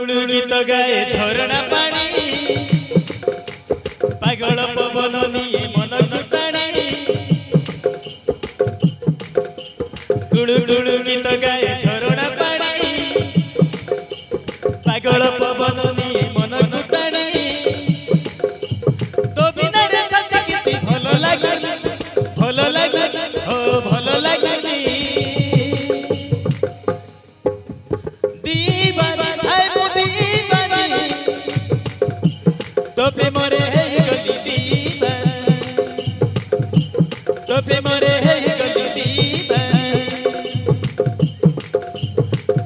गीत गाए झरणा पानी पागल पवन निये मन को टाणी कुळु कुळु गीत गाए झरणा पानी पागल पवन निये मन को टाणी तो बिना रे सत किछि भलो लागे हो भलो लागे तो प्रेमरे है गली दीवा तो प्रेमरे है गली दीवा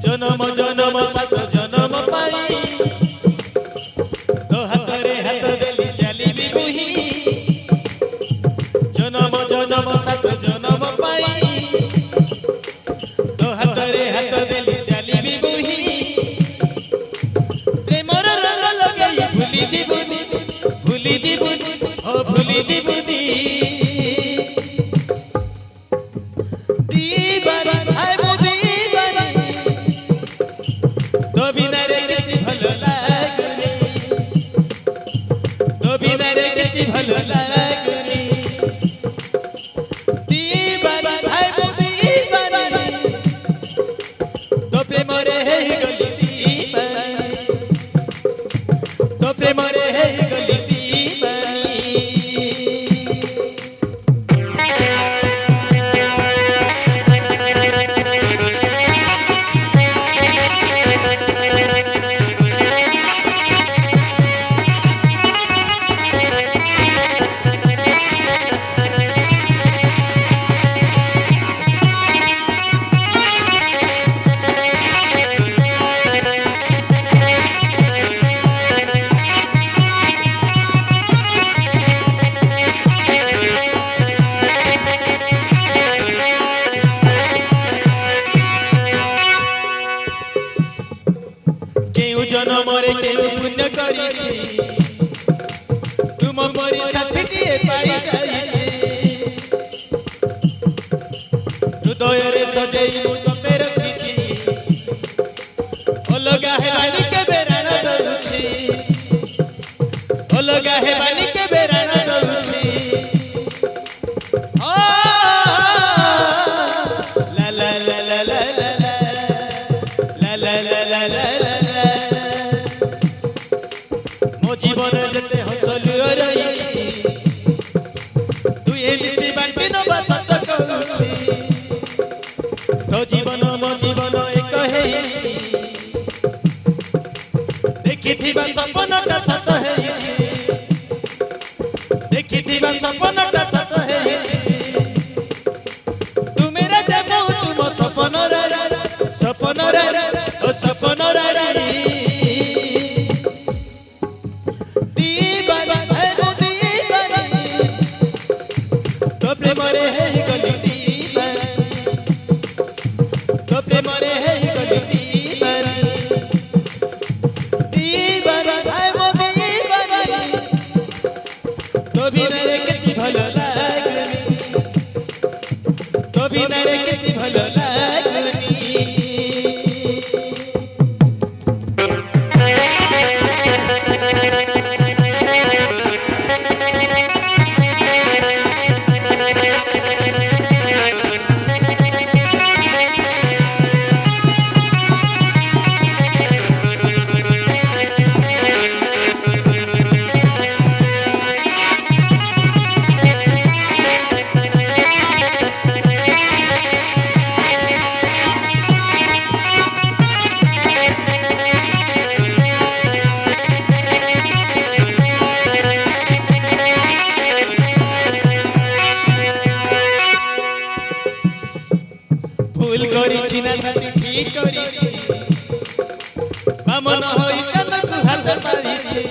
जन्म जन्म सात जन्म पाई तो हाथ रे हाथ देली चली बुही जन्म जन्म सात जन्म पाई तो हाथ रे हाथ देली चली बुही प्रेमर रंग लगाई भूली जीवनी भूली जीवनी दीवाना हाय मो दीवाना तो बिना रे किछि भलो लागुनी तो बिना रे किछि भलो लागुनी दीवाना हाय मो दीवाना तो प्रेम रे हे गली दीवाना तो प्रेम रे हे गली जनमरे केउ पुण्य करिछि तुम परि साथीटिए पाई जाइछि हृदय रे सजेई मु तते रखिछि अलगा हे बानी के बेराण दउछि अलगा हे बानी के बेराण दउछि ला ला ला ला ला ला ला ला ला जीवन जते हसलु रही दुए मिसी बांटी नबा सत कहूछि तो जीवन मो जीवन एक हेछि देखिथिबा सपनटा सत हेछि देखिथिबा सपनटा सत हेछि तुमे रे देबो तुम सपन रे सपन रे ओ सपन रे प्रेमरे है गली दीवा तो प्रेमरे है गली दीवाना हाय मो दीवाना तो बिना रे किछि भलो लागुनी तो बिना रे किछि भलो लागुनी भूल करिछि ना साथी ठीक करिछि बामन होई कानकु हाथ मारिछि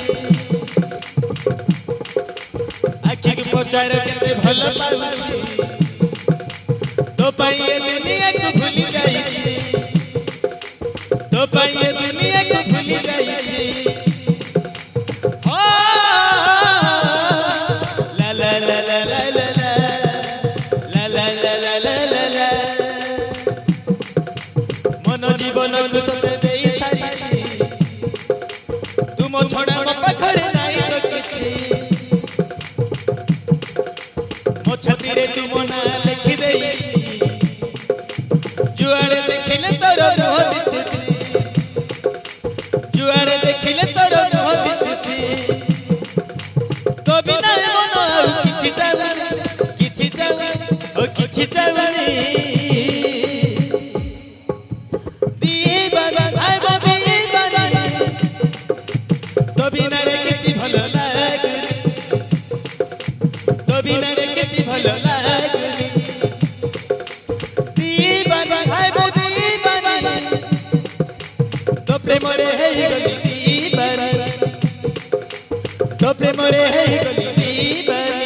आखि के पचार केते भलो पाउछि तो पाई ए दुनिया को भूली जाइछि तो पाई ए दुनिया को भूली जाइछि हो ला ला ला ला ला ला ला ला ला ला ला मन जीवन को तोते देई सारिछि तू मना लिखि देई जुआड़े देखिले तोर मुह दिसुची जुआड़े देखिले तोर मुह दिसुची तो बिना मन आउ किछि जावनी ओ किछि जावनी दीवाना भाई दीवाना तो बिना रे किछि भलो लागुनी तो बिना रे किछि भलो लागुनी दीवाना भाई दीवाना तो प्रेम रे हेई गली दीवाना तो प्रेम रे हेई गली दीवाना